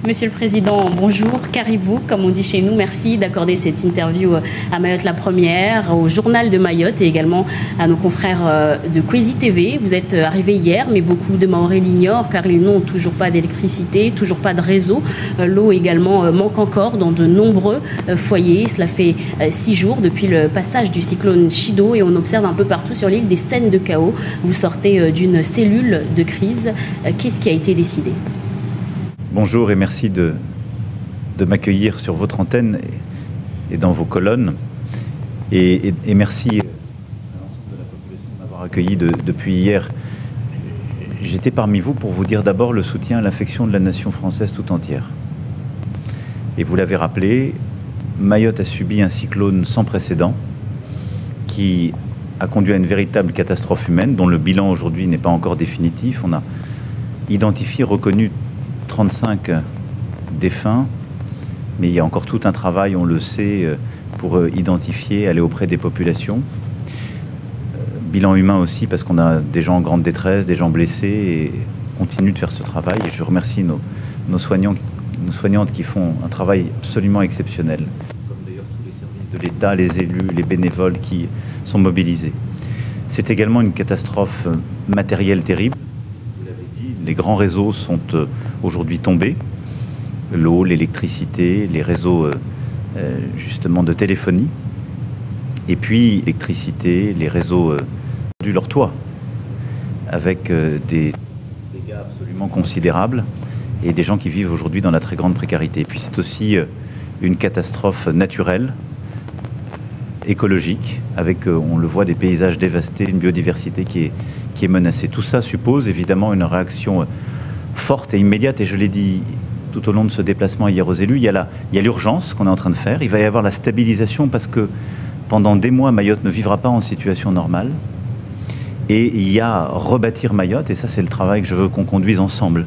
Monsieur le Président, bonjour. Caribou, comme on dit chez nous, merci d'accorder cette interview à Mayotte la Première, au Journal de Mayotte et également à nos confrères de Kwezi TV. Vous êtes arrivé hier, mais beaucoup de Mahorais l'ignorent car ils n'ont toujours pas d'électricité, toujours pas de réseau. L'eau également manque encore dans de nombreux foyers. Cela fait 6 jours depuis le passage du cyclone Chido et on observe un peu partout sur l'île des scènes de chaos. Vous sortez d'une cellule de crise. Qu'est-ce qui a été décidé ? Bonjour et merci de m'accueillir sur votre antenne et dans vos colonnes. Et merci à l'ensemble de la population de m'avoir accueilli depuis hier. J'étais parmi vous pour vous dire d'abord le soutien à l'affection de la nation française tout entière. Et vous l'avez rappelé, Mayotte a subi un cyclone sans précédent qui a conduit à une véritable catastrophe humaine dont le bilan aujourd'hui n'est pas encore définitif. On a identifié, reconnu 35 défunts, mais il y a encore tout un travail, on le sait, pour identifier, aller auprès des populations. Bilan humain aussi, parce qu'on a des gens en grande détresse, des gens blessés, et on continue de faire ce travail. Et je remercie nos soignantes qui font un travail absolument exceptionnel, comme d'ailleurs tous les services de l'État, les élus, les bénévoles qui sont mobilisés. C'est également une catastrophe matérielle terrible. Les grands réseaux sont aujourd'hui tombés. L'eau, l'électricité, les réseaux justement de téléphonie. Et puis, l'électricité, les réseaux de leur toit, avec des dégâts absolument considérables et des gens qui vivent aujourd'hui dans la très grande précarité. Et puis c'est aussi une catastrophe naturelle, écologique, avec, on le voit, des paysages dévastés, une biodiversité qui est menacée. Tout ça suppose évidemment une réaction forte et immédiate, et je l'ai dit tout au long de ce déplacement hier aux élus, il y a l'urgence qu'on est en train de faire, il va y avoir la stabilisation parce que pendant des mois, Mayotte ne vivra pas en situation normale, et il y a rebâtir Mayotte, et ça c'est le travail que je veux qu'on conduise ensemble,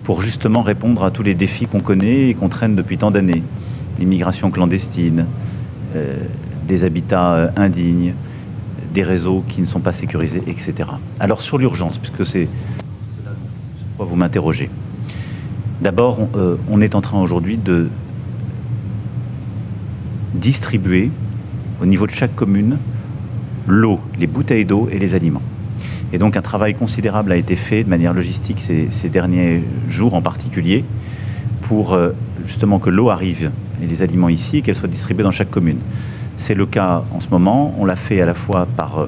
pour justement répondre à tous les défis qu'on connaît et qu'on traîne depuis tant d'années. L'immigration clandestine, des habitats indignes, des réseaux qui ne sont pas sécurisés, etc. Alors sur l'urgence, puisque c'est cela sur quoi vous m'interrogez. D'abord, on est en train aujourd'hui de distribuer au niveau de chaque commune l'eau, les bouteilles d'eau et les aliments. Et donc un travail considérable a été fait de manière logistique ces derniers jours en particulier pour justement que l'eau arrive et les aliments ici et qu'elle soit distribuée dans chaque commune. C'est le cas en ce moment. On l'a fait à la fois par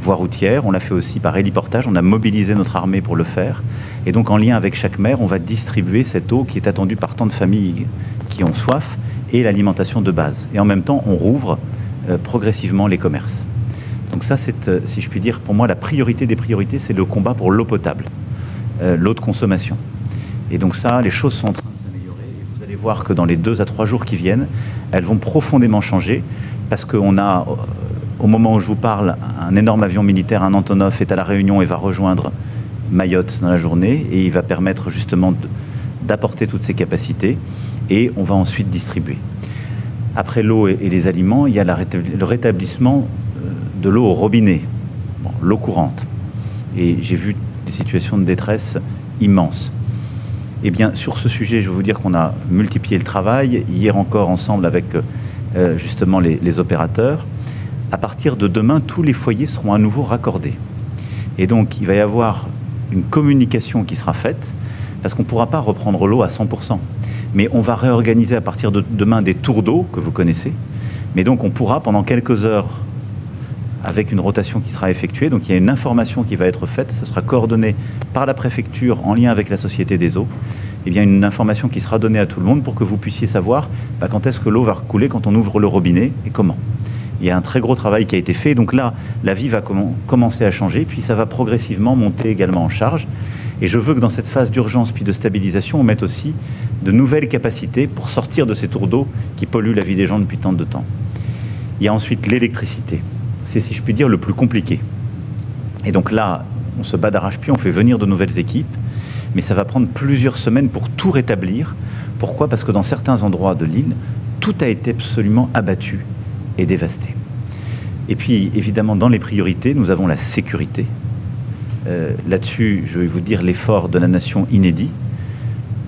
voie routière, on l'a fait aussi par héliportage. On a mobilisé notre armée pour le faire. Et donc en lien avec chaque maire, on va distribuer cette eau qui est attendue par tant de familles qui ont soif et l'alimentation de base. Et en même temps, on rouvre progressivement les commerces. Donc ça, c'est, si je puis dire, pour moi, la priorité des priorités, c'est le combat pour l'eau potable, l'eau de consommation. Et donc ça, les choses sont en train de s'améliorer. Et vous allez voir que dans les 2 à 3 jours qui viennent, elles vont profondément changer parce qu'on a, au moment où je vous parle, un énorme avion militaire, un Antonov, est à La Réunion et va rejoindre Mayotte dans la journée et il va permettre justement d'apporter toutes ces capacités et on va ensuite distribuer. Après l'eau et les aliments, il y a le rétablissement de l'eau au robinet, l'eau courante. Et j'ai vu des situations de détresse immenses. Eh bien, sur ce sujet, je veux vous dire qu'on a multiplié le travail, hier encore ensemble avec justement les opérateurs. À partir de demain, tous les foyers seront à nouveau raccordés. Et donc, il va y avoir une communication qui sera faite, parce qu'on ne pourra pas reprendre l'eau à 100%. Mais on va réorganiser à partir de demain des tours d'eau, que vous connaissez. Mais donc, on pourra, pendant quelques heures, avec une rotation qui sera effectuée, donc il y a une information qui va être faite, ce sera coordonné par la préfecture en lien avec la Société des eaux, et bien une information qui sera donnée à tout le monde pour que vous puissiez savoir quand est-ce que l'eau va couler quand on ouvre le robinet et comment. Il y a un très gros travail qui a été fait, donc là, la vie va commencer à changer, puis ça va progressivement monter également en charge. Et je veux que dans cette phase d'urgence puis de stabilisation, on mette aussi de nouvelles capacités pour sortir de ces tours d'eau qui polluent la vie des gens depuis tant de temps. Il y a ensuite l'électricité. C'est, si je puis dire, le plus compliqué. Et donc là, on se bat d'arrache-pied, on fait venir de nouvelles équipes, mais ça va prendre plusieurs semaines pour tout rétablir. Pourquoi ? Parce que dans certains endroits de l'île, tout a été absolument abattu et dévasté. Et puis, évidemment, dans les priorités, nous avons la sécurité. Là-dessus, je vais vous dire l'effort de la nation inédit.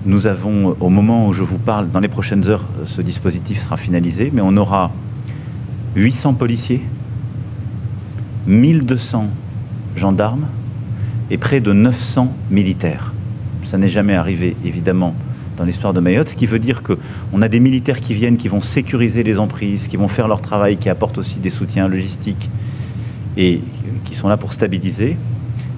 Nous avons, au moment où je vous parle, dans les prochaines heures, ce dispositif sera finalisé, mais on aura 800 policiers, 1200 gendarmes et près de 900 militaires. Ça n'est jamais arrivé, évidemment, dans l'histoire de Mayotte, ce qui veut dire qu'on a des militaires qui viennent, qui vont sécuriser les emprises, qui vont faire leur travail, qui apportent aussi des soutiens logistiques et qui sont là pour stabiliser,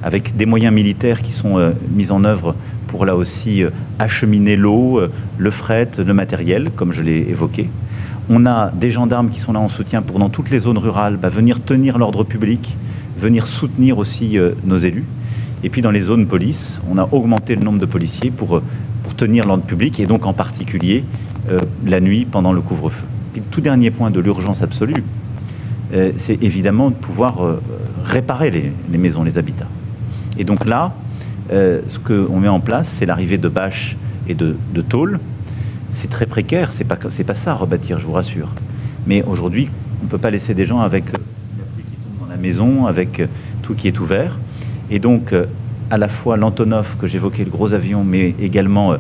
avec des moyens militaires qui sont mis en œuvre pour là aussi acheminer l'eau, le fret, le matériel, comme je l'ai évoqué. On a des gendarmes qui sont là en soutien pour, dans toutes les zones rurales, venir tenir l'ordre public, venir soutenir aussi nos élus. Et puis dans les zones police, on a augmenté le nombre de policiers pour tenir l'ordre public, et donc en particulier la nuit pendant le couvre-feu. Puis le tout dernier point de l'urgence absolue, c'est évidemment de pouvoir réparer les maisons, les habitats. Et donc là, ce qu'on met en place, c'est l'arrivée de bâches et de tôles. C'est très précaire, c'est pas ça, rebâtir, je vous rassure. Mais aujourd'hui, on ne peut pas laisser des gens avec la pluie qui tombe dans la maison, avec tout qui est ouvert. Et donc, à la fois l'Antonov, que j'évoquais, le gros avion, mais également,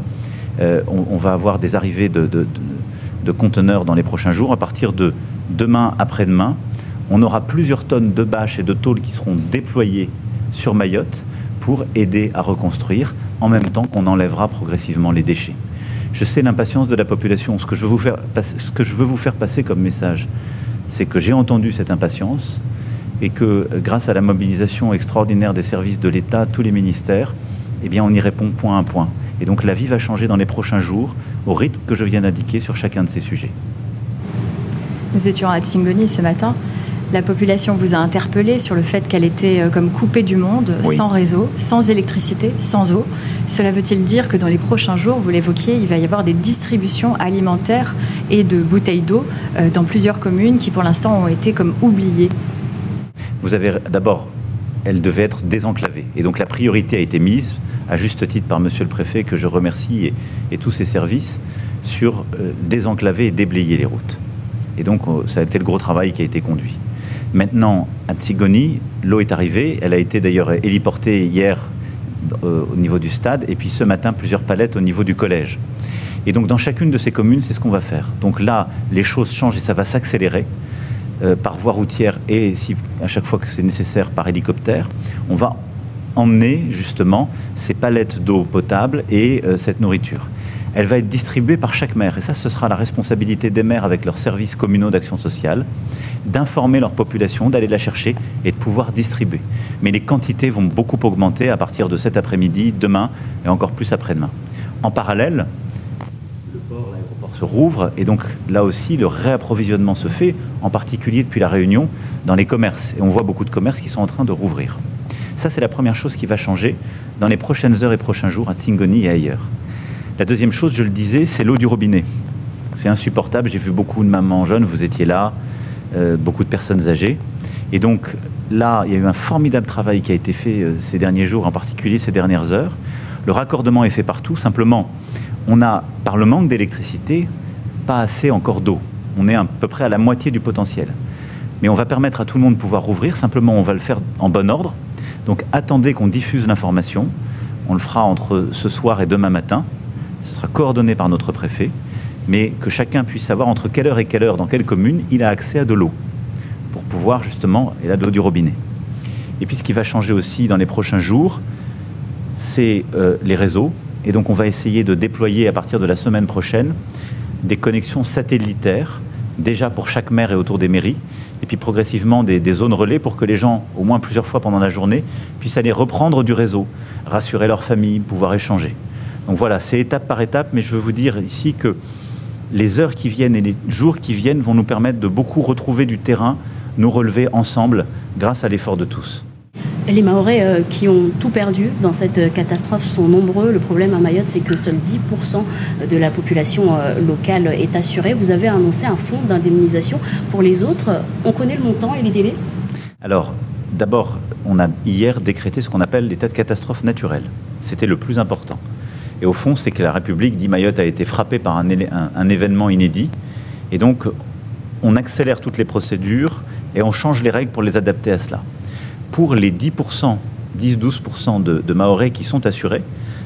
on va avoir des arrivées de conteneurs dans les prochains jours. À partir de demain, après-demain, on aura plusieurs tonnes de bâches et de tôles qui seront déployées sur Mayotte pour aider à reconstruire, en même temps qu'on enlèvera progressivement les déchets. Je sais l'impatience de la population. Ce que je veux vous faire passer comme message, c'est que j'ai entendu cette impatience et que grâce à la mobilisation extraordinaire des services de l'État, tous les ministères, eh bien, on y répond point à point. Et donc la vie va changer dans les prochains jours au rythme que je viens d'indiquer sur chacun de ces sujets. Nous étions à Tsingoni ce matin. La population vous a interpellé sur le fait qu'elle était comme coupée du monde, oui, sans réseau, sans électricité, sans eau. Cela veut-il dire que dans les prochains jours, vous l'évoquiez, il va y avoir des distributions alimentaires et de bouteilles d'eau dans plusieurs communes qui pour l'instant ont été comme oubliées? Vous avez d'abord, elle devait être désenclavée. Et donc la priorité a été mise, à juste titre par monsieur le préfet, que je remercie, et tous ses services, sur désenclaver et déblayer les routes. Et donc ça a été le gros travail qui a été conduit. Maintenant, à Tsingoni, l'eau est arrivée. Elle a été d'ailleurs héliportée hier au niveau du stade. Et puis ce matin, plusieurs palettes au niveau du collège. Et donc dans chacune de ces communes, c'est ce qu'on va faire. Donc là, les choses changent et ça va s'accélérer par voie routière et, si, à chaque fois que c'est nécessaire, par hélicoptère. On va emmener justement ces palettes d'eau potable et cette nourriture. Elle va être distribuée par chaque maire. Et ça, ce sera la responsabilité des maires avec leurs services communaux d'action sociale, d'informer leur population, d'aller la chercher et de pouvoir distribuer. Mais les quantités vont beaucoup augmenter à partir de cet après-midi, demain et encore plus après-demain. En parallèle, le port, l'aéroport se rouvre et donc là aussi, le réapprovisionnement se fait, en particulier depuis la Réunion, dans les commerces. Et on voit beaucoup de commerces qui sont en train de rouvrir. Ça, c'est la première chose qui va changer dans les prochaines heures et prochains jours à Tsingoni et ailleurs. La deuxième chose, je le disais, c'est l'eau du robinet. C'est insupportable. J'ai vu beaucoup de mamans jeunes, vous étiez là, beaucoup de personnes âgées. Et donc là, il y a eu un formidable travail qui a été fait ces derniers jours, en particulier ces dernières heures. Le raccordement est fait partout. Simplement, on a, par le manque d'électricité, pas assez encore d'eau. On est à peu près à la moitié du potentiel. Mais on va permettre à tout le monde de pouvoir rouvrir. Simplement, on va le faire en bon ordre. Donc attendez qu'on diffuse l'information. On le fera entre ce soir et demain matin. Ce sera coordonné par notre préfet, mais que chacun puisse savoir entre quelle heure et quelle heure, dans quelle commune, il a accès à de l'eau, pour pouvoir justement, et là de l'eau du robinet. Et puis ce qui va changer aussi dans les prochains jours, c'est les réseaux. Et donc on va essayer de déployer à partir de la semaine prochaine des connexions satellitaires, déjà pour chaque maire et autour des mairies, et puis progressivement des zones relais pour que les gens, au moins plusieurs fois pendant la journée, puissent aller reprendre du réseau, rassurer leur famille, pouvoir échanger. Donc voilà, c'est étape par étape, mais je veux vous dire ici que les heures qui viennent et les jours qui viennent vont nous permettre de beaucoup retrouver du terrain, nous relever ensemble grâce à l'effort de tous. Les Mahorais qui ont tout perdu dans cette catastrophe sont nombreux. Le problème à Mayotte, c'est que seuls 10% de la population locale est assurée. Vous avez annoncé un fonds d'indemnisation pour les autres. On connaît le montant et les délais ? Alors, d'abord, on a hier décrété ce qu'on appelle l'état de catastrophe naturelle. C'était le plus important. Et au fond, c'est que la République dit Mayotte a été frappée par un événement inédit. Et donc, on accélère toutes les procédures et on change les règles pour les adapter à cela. Pour les 10%, 10-12% de Mahorais qui sont assurés,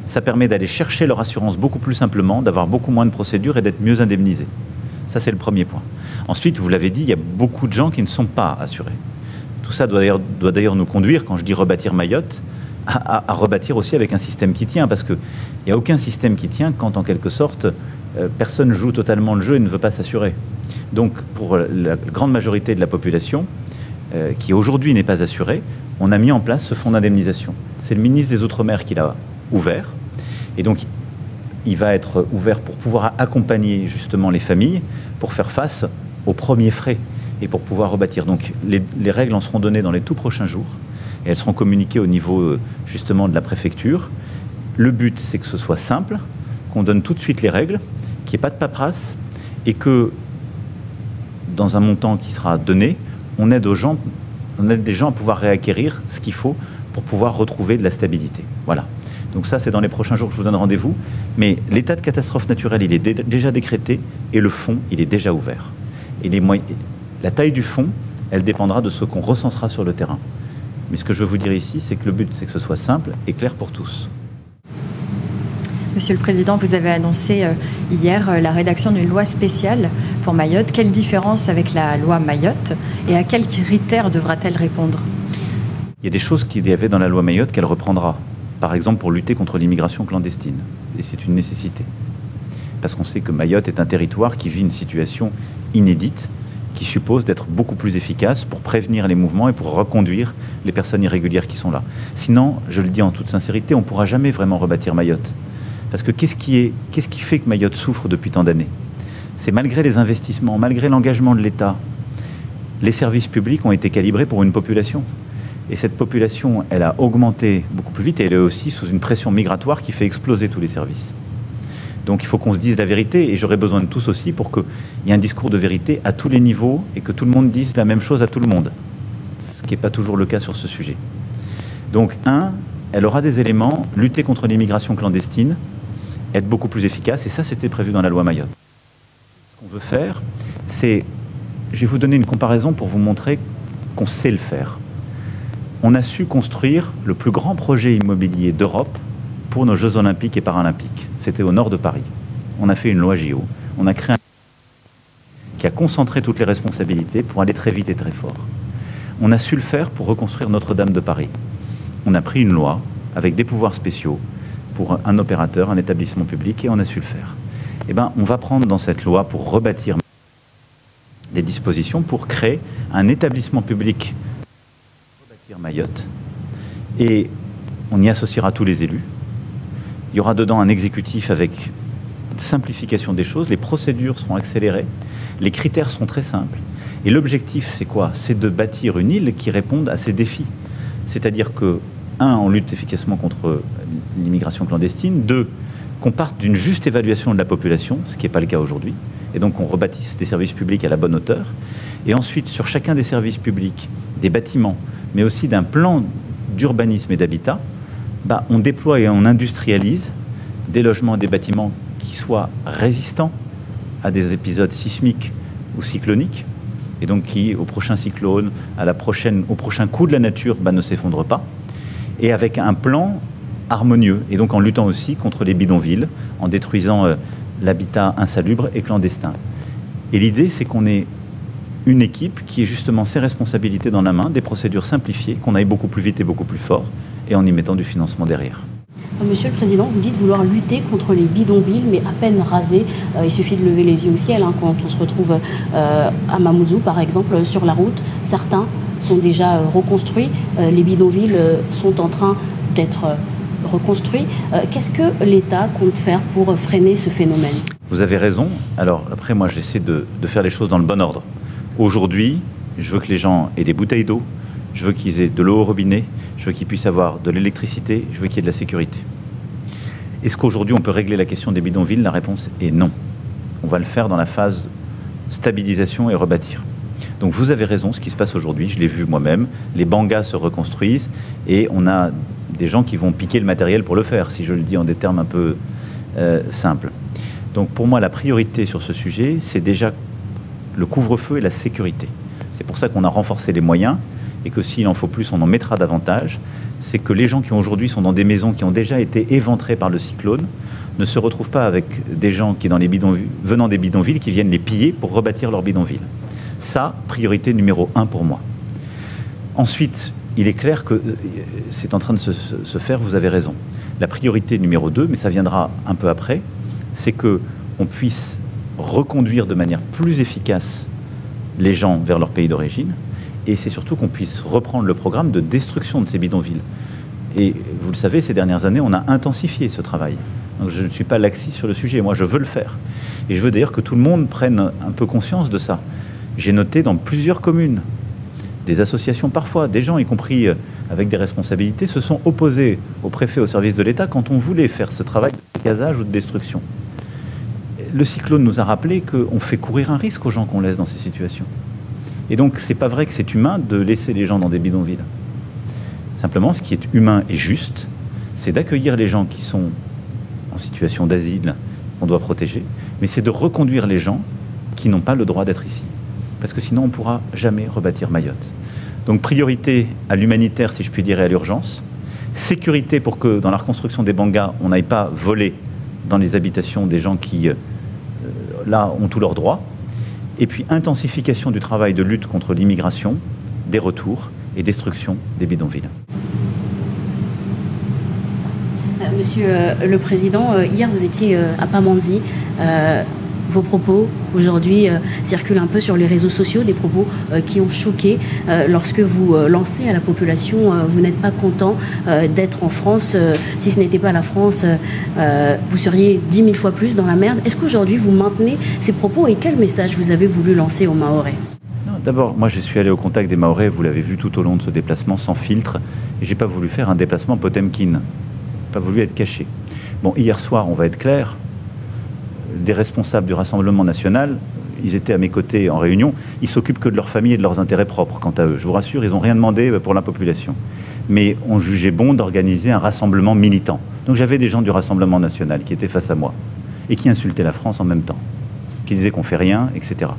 ça permet d'aller chercher leur assurance beaucoup plus simplement, d'avoir beaucoup moins de procédures et d'être mieux indemnisés. Ça, c'est le premier point. Ensuite, vous l'avez dit, il y a beaucoup de gens qui ne sont pas assurés. Tout ça doit d'ailleurs nous conduire, quand je dis rebâtir Mayotte, à rebâtir aussi avec un système qui tient, parce qu'il n'y a aucun système qui tient quand, en quelque sorte, personne joue totalement le jeu et ne veut pas s'assurer. Donc, pour la grande majorité de la population, qui aujourd'hui n'est pas assurée, on a mis en place ce fonds d'indemnisation. C'est le ministre des Outre-mer qui l'a ouvert, et donc il va être ouvert pour pouvoir accompagner justement les familles pour faire face aux premiers frais et pour pouvoir rebâtir. Donc les règles en seront données dans les tout prochains jours et elles seront communiquées au niveau justement de la préfecture. Le but, c'est que ce soit simple, qu'on donne tout de suite les règles, qu'il n'y ait pas de paperasse et que dans un montant qui sera donné, on aide des gens à pouvoir réacquérir ce qu'il faut pour pouvoir retrouver de la stabilité. Voilà. Donc ça, c'est dans les prochains jours que je vous donne rendez-vous. Mais l'état de catastrophe naturelle, il est déjà décrété et le fonds, il est déjà ouvert. Et la taille du fonds, elle dépendra de ce qu'on recensera sur le terrain. Mais ce que je veux vous dire ici, c'est que le but, c'est que ce soit simple et clair pour tous. Monsieur le Président, vous avez annoncé hier la rédaction d'une loi spéciale pour Mayotte. Quelle différence avec la loi Mayotte et à quels critères devra-t-elle répondre ? Il y a des choses qu'il y avait dans la loi Mayotte qu'elle reprendra. Par exemple, pour lutter contre l'immigration clandestine. Et c'est une nécessité. Parce qu'on sait que Mayotte est un territoire qui vit une situation inédite, qui suppose d'être beaucoup plus efficace pour prévenir les mouvements et pour reconduire les personnes irrégulières qui sont là. Sinon, je le dis en toute sincérité, on ne pourra jamais vraiment rebâtir Mayotte. Parce que qu'est-ce qui fait que Mayotte souffre depuis tant d'années ? C'est malgré les investissements, malgré l'engagement de l'État, les services publics ont été calibrés pour une population. Et cette population, elle a augmenté beaucoup plus vite et elle est aussi sous une pression migratoire qui fait exploser tous les services. Donc il faut qu'on se dise la vérité et j'aurais besoin de tous aussi pour qu'il y ait un discours de vérité à tous les niveaux et que tout le monde dise la même chose à tout le monde. Ce qui n'est pas toujours le cas sur ce sujet. Donc elle aura des éléments, lutter contre l'immigration clandestine, être beaucoup plus efficace et ça c'était prévu dans la loi Mayotte. Ce qu'on veut faire, c'est, je vais vous donner une comparaison pour vous montrer qu'on sait le faire. On a su construire le plus grand projet immobilier d'Europe pour nos Jeux Olympiques et Paralympiques. C'était au nord de Paris. On a fait une loi JO. On a créé un qui a concentré toutes les responsabilités pour aller très vite et très fort. On a su le faire pour reconstruire Notre-Dame de Paris. On a pris une loi avec des pouvoirs spéciaux pour un opérateur, un établissement public, et on a su le faire. Eh bien, on va prendre dans cette loi pour rebâtir des dispositions pour créer un établissement public Mayotte et on y associera tous les élus. Il y aura dedans un exécutif avec simplification des choses, les procédures seront accélérées, les critères seront très simples et l'objectif c'est quoi ? C'est de bâtir une île qui réponde à ces défis. C'est-à-dire que, on lutte efficacement contre l'immigration clandestine, 2, qu'on parte d'une juste évaluation de la population, ce qui n'est pas le cas aujourd'hui, et donc on rebâtisse des services publics à la bonne hauteur, et ensuite sur chacun des services publics, des bâtiments, mais aussi d'un plan d'urbanisme et d'habitat, on déploie et on industrialise des logements et des bâtiments qui soient résistants à des épisodes sismiques ou cycloniques, et donc qui, au prochain cyclone, au prochain coup de la nature, ne s'effondrent pas, et avec un plan harmonieux, et donc en luttant aussi contre les bidonvilles, en détruisant l'habitat insalubre et clandestin. Et l'idée, c'est qu'on ait une équipe qui ait justement ses responsabilités dans la main, des procédures simplifiées, qu'on aille beaucoup plus vite et beaucoup plus fort, et en y mettant du financement derrière. Monsieur le Président, vous dites vouloir lutter contre les bidonvilles, mais à peine rasés. Il suffit de lever les yeux au ciel quand on se retrouve à Mamoudzou, par exemple, sur la route. Certains sont déjà reconstruits. Les bidonvilles sont en train d'être reconstruits. Qu'est-ce que l'État compte faire pour freiner ce phénomène ? Vous avez raison. Alors après, moi, j'essaie de faire les choses dans le bon ordre. Aujourd'hui, je veux que les gens aient des bouteilles d'eau, je veux qu'ils aient de l'eau au robinet, je veux qu'ils puissent avoir de l'électricité, je veux qu'il y ait de la sécurité. Est-ce qu'aujourd'hui on peut régler la question des bidonvilles ? La réponse est non. On va le faire dans la phase stabilisation et rebâtir. Donc vous avez raison, ce qui se passe aujourd'hui, je l'ai vu moi-même, les bangas se reconstruisent et on a des gens qui vont piquer le matériel pour le faire, si je le dis en des termes un peu simples. Donc pour moi, la priorité sur ce sujet, c'est déjà le couvre-feu et la sécurité. C'est pour ça qu'on a renforcé les moyens et que s'il en faut plus, on en mettra davantage, c'est que les gens qui aujourd'hui sont dans des maisons qui ont déjà été éventrées par le cyclone ne se retrouvent pas avec des gens qui, venant des bidonvilles, qui viennent les piller pour rebâtir leur bidonville. Ça, priorité numéro 1 pour moi. Ensuite, il est clair que c'est en train de se faire, vous avez raison. La priorité numéro 2, mais ça viendra un peu après, c'est qu'on puisse reconduire de manière plus efficace les gens vers leur pays d'origine, et c'est surtout qu'on puisse reprendre le programme de destruction de ces bidonvilles. Et vous le savez, ces dernières années, on a intensifié ce travail. Donc je ne suis pas laxiste sur le sujet, moi je veux le faire. Et je veux d'ailleurs que tout le monde prenne un peu conscience de ça. J'ai noté dans plusieurs communes, des associations parfois, des gens, y compris avec des responsabilités, se sont opposés au préfet, au service de l'État, quand on voulait faire ce travail de casage ou de destruction. Le cyclone nous a rappelé qu'on fait courir un risque aux gens qu'on laisse dans ces situations. Et donc, c'est pas vrai que c'est humain de laisser les gens dans des bidonvilles. Simplement, ce qui est humain et juste, c'est d'accueillir les gens qui sont en situation d'asile, qu'on doit protéger, mais c'est de reconduire les gens qui n'ont pas le droit d'être ici. Parce que sinon, on ne pourra jamais rebâtir Mayotte. Donc, priorité à l'humanitaire, si je puis dire, et à l'urgence. Sécurité pour que, dans la reconstruction des bangas, on n'aille pas voler dans les habitations des gens qui, là, ont tous leurs droits. Et puis, intensification du travail de lutte contre l'immigration, des retours et destruction des bidonvilles. Monsieur le Président, hier, vous étiez à Pamandzi. Vos propos aujourd'hui circulent un peu sur les réseaux sociaux, des propos qui ont choqué. Lorsque vous lancez à la population, vous n'êtes pas content d'être en France. Si ce n'était pas la France, vous seriez 10 000 fois plus dans la merde. Est-ce qu'aujourd'hui vous maintenez ces propos et quel message vous avez voulu lancer aux Mahorais? D'abord, moi je suis allé au contact des Mahorais, vous l'avez vu tout au long de ce déplacement, sans filtre. Et je n'ai pas voulu faire un déplacement Potemkin. Pas voulu être caché. Bon, hier soir, on va être clair, des responsables du Rassemblement national, ils étaient à mes côtés en réunion, ils s'occupent que de leur famille et de leurs intérêts propres, quant à eux. Je vous rassure, ils n'ont rien demandé pour la population. Mais on jugeait bon d'organiser un rassemblement militant. Donc j'avais des gens du Rassemblement national qui étaient face à moi et qui insultaient la France en même temps, qui disaient qu'on fait rien, etc.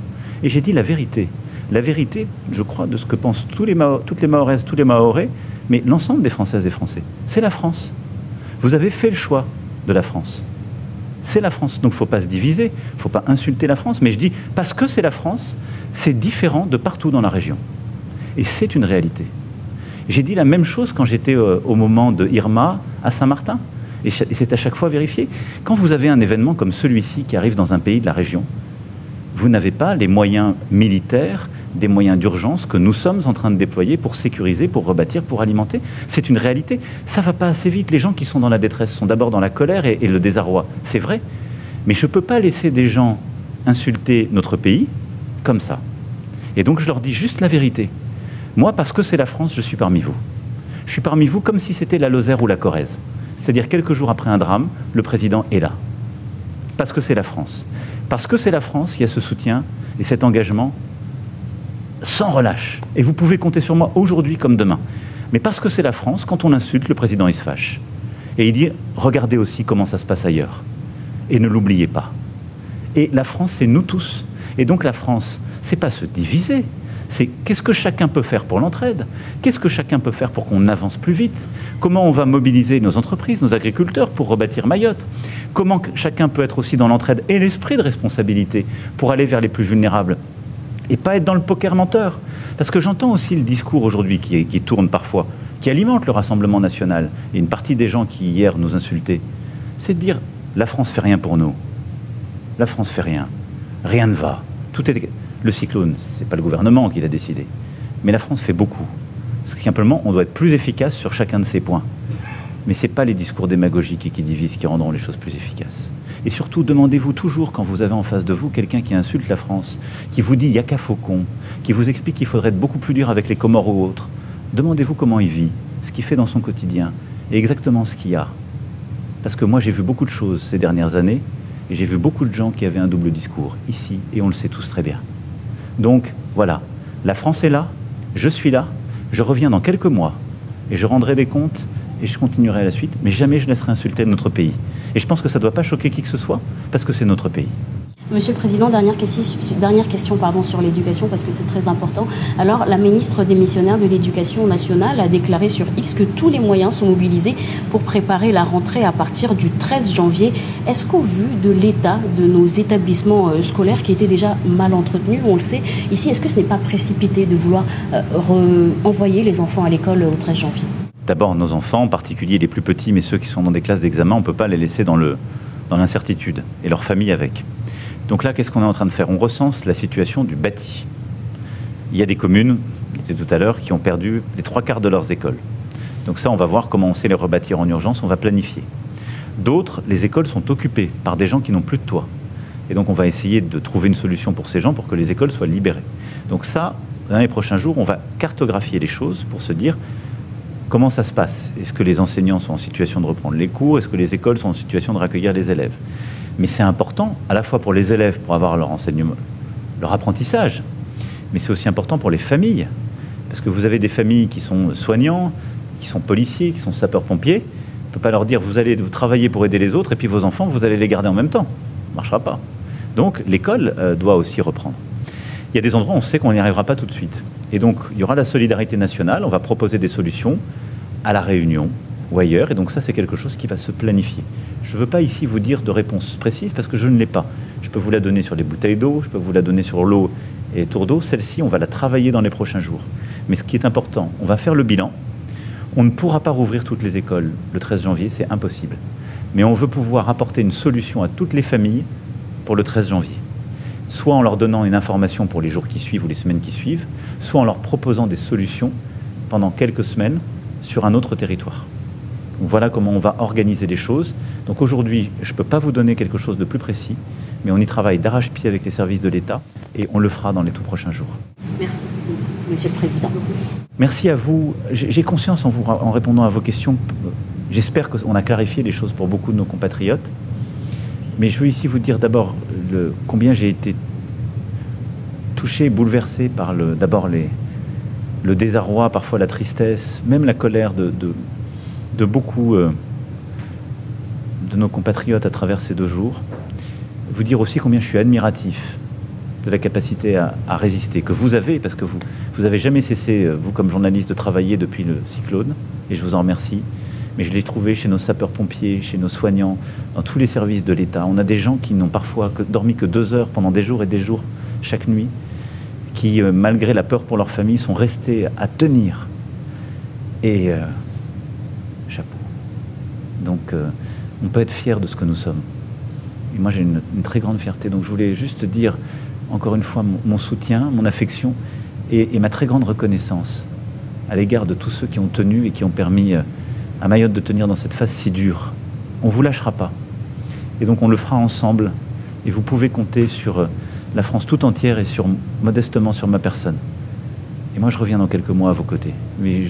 Et j'ai dit la vérité. La vérité, je crois, de ce que pensent toutes les Mahoraises, tous les Mahorais, mais l'ensemble des Françaises et Français. C'est la France. Vous avez fait le choix de la France. C'est la France. Donc il ne faut pas se diviser, il ne faut pas insulter la France. Mais je dis, parce que c'est la France, c'est différent de partout dans la région. Et c'est une réalité. J'ai dit la même chose quand j'étais au moment de Irma à Saint-Martin. Et c'est à chaque fois vérifié. Quand vous avez un événement comme celui-ci qui arrive dans un pays de la région, vous n'avez pas les moyens militaires, des moyens d'urgence que nous sommes en train de déployer pour sécuriser, pour rebâtir, pour alimenter. C'est une réalité. Ça ne va pas assez vite. Les gens qui sont dans la détresse sont d'abord dans la colère et le désarroi. C'est vrai. Mais je ne peux pas laisser des gens insulter notre pays comme ça. Et donc je leur dis juste la vérité. Moi, parce que c'est la France, je suis parmi vous. Je suis parmi vous comme si c'était la Lozère ou la Corrèze. C'est-à-dire quelques jours après un drame, le président est là. Parce que c'est la France. Parce que c'est la France, il y a ce soutien et cet engagement sans relâche. Et vous pouvez compter sur moi aujourd'hui comme demain. Mais parce que c'est la France, quand on l'insulte, le président il se fâche. Et il dit, regardez aussi comment ça se passe ailleurs. Et ne l'oubliez pas. Et la France, c'est nous tous. Et donc la France, c'est pas se diviser. C'est qu'est-ce que chacun peut faire pour l'entraide? Qu'est-ce que chacun peut faire pour qu'on avance plus vite? Comment on va mobiliser nos entreprises, nos agriculteurs pour rebâtir Mayotte? Comment chacun peut être aussi dans l'entraide et l'esprit de responsabilité pour aller vers les plus vulnérables? Et pas être dans le poker menteur. Parce que j'entends aussi le discours aujourd'hui qui tourne parfois, qui alimente le Rassemblement national, et une partie des gens qui hier nous insultaient, c'est de dire la France fait rien pour nous. La France fait rien. Rien ne va. Tout est... Le cyclone, c'est pas le gouvernement qui l'a décidé. Mais la France fait beaucoup. Simplement, on doit être plus efficace sur chacun de ces points. Mais ce n'est pas les discours démagogiques et qui divisent qui rendront les choses plus efficaces. Et surtout, demandez-vous toujours, quand vous avez en face de vous quelqu'un qui insulte la France, qui vous dit « yaka faucon », qui vous explique qu'il faudrait être beaucoup plus dur avec les Comores ou autres, demandez-vous comment il vit, ce qu'il fait dans son quotidien, et exactement ce qu'il y a. Parce que moi, j'ai vu beaucoup de choses ces dernières années, et j'ai vu beaucoup de gens qui avaient un double discours, ici, et on le sait tous très bien. Donc, voilà, la France est là, je suis là, je reviens dans quelques mois, et je rendrai des comptes, et je continuerai à la suite, mais jamais je laisserai insulter notre pays. Et je pense que ça ne doit pas choquer qui que ce soit, parce que c'est notre pays. Monsieur le Président, dernière question sur l'éducation, parce que c'est très important. Alors, la ministre démissionnaire de l'Éducation nationale a déclaré sur X que tous les moyens sont mobilisés pour préparer la rentrée à partir du 13 janvier. Est-ce qu'au vu de l'état de nos établissements scolaires qui étaient déjà mal entretenus, on le sait, ici, est-ce que ce n'est pas précipité de vouloir envoyer les enfants à l'école au 13 janvier? D'abord, nos enfants, en particulier les plus petits, mais ceux qui sont dans des classes d'examen, on ne peut pas les laisser dans l'incertitude, et leurs familles avec. Donc là, qu'est-ce qu'on est en train de faire? On recense la situation du bâti. Il y a des communes, je disais tout à l'heure, qui ont perdu les 3/4 de leurs écoles. Donc ça, on va voir comment on sait les rebâtir en urgence, on va planifier. D'autres, les écoles sont occupées par des gens qui n'ont plus de toit. Et donc on va essayer de trouver une solution pour ces gens pour que les écoles soient libérées. Donc ça, dans les prochains jours, on va cartographier les choses pour se dire comment ça se passe. Est-ce que les enseignants sont en situation de reprendre les cours? Est-ce que les écoles sont en situation de raccueillir les élèves? Mais c'est important, à la fois pour les élèves, pour avoir leur enseignement, leur apprentissage, mais c'est aussi important pour les familles. Parce que vous avez des familles qui sont soignants, qui sont policiers, qui sont sapeurs-pompiers. On ne peut pas leur dire, vous allez travailler pour aider les autres, et puis vos enfants, vous allez les garder en même temps. Ça ne marchera pas. Donc, l'école doit aussi reprendre. Il y a des endroits où on sait qu'on n'y arrivera pas tout de suite. Et donc, il y aura la solidarité nationale. On va proposer des solutions à La Réunion ou ailleurs. Et donc, ça, c'est quelque chose qui va se planifier. Je ne veux pas ici vous dire de réponse précise parce que je ne l'ai pas. Je peux vous la donner sur les bouteilles d'eau, je peux vous la donner sur l'eau et les tours d'eau. Celle-ci, on va la travailler dans les prochains jours. Mais ce qui est important, on va faire le bilan. On ne pourra pas rouvrir toutes les écoles le 13 janvier, c'est impossible. Mais on veut pouvoir apporter une solution à toutes les familles pour le 13 janvier. Soit en leur donnant une information pour les jours qui suivent ou les semaines qui suivent, soit en leur proposant des solutions pendant quelques semaines sur un autre territoire. Donc voilà comment on va organiser les choses. Donc aujourd'hui, je ne peux pas vous donner quelque chose de plus précis, mais on y travaille d'arrache-pied avec les services de l'État et on le fera dans les tout prochains jours. Merci, Monsieur le Président. Merci à vous. J'ai conscience en répondant à vos questions. J'espère qu'on a clarifié les choses pour beaucoup de nos compatriotes. Mais je veux ici vous dire d'abord combien j'ai été touché, bouleversé par d'abord le désarroi, parfois la tristesse, même la colère de beaucoup de nos compatriotes à travers ces 2 jours. Vous dire aussi combien je suis admiratif de la capacité à résister que vous avez, parce que vous avez jamais cessé, vous comme journaliste, de travailler depuis le cyclone, et je vous en remercie. Mais je l'ai trouvé chez nos sapeurs-pompiers, chez nos soignants, dans tous les services de l'État. On a des gens qui n'ont parfois dormi que 2 heures pendant des jours et des jours chaque nuit, qui, malgré la peur pour leur famille, sont restés à tenir. Et chapeau. Donc, on peut être fier de ce que nous sommes. Et moi, j'ai une très grande fierté. Donc, je voulais juste dire, encore une fois, mon soutien, mon affection et ma très grande reconnaissance à l'égard de tous ceux qui ont tenu et qui ont permis à Mayotte de tenir dans cette phase si dure. On ne vous lâchera pas. Et donc, on le fera ensemble. Et vous pouvez compter sur la France tout entière et modestement sur ma personne. Et moi, je reviens dans quelques mois à vos côtés. Mais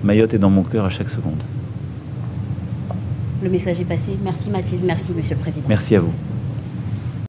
Mayotte est dans mon cœur à chaque seconde. Le message est passé. Merci Mathilde, merci Monsieur le Président. Merci à vous.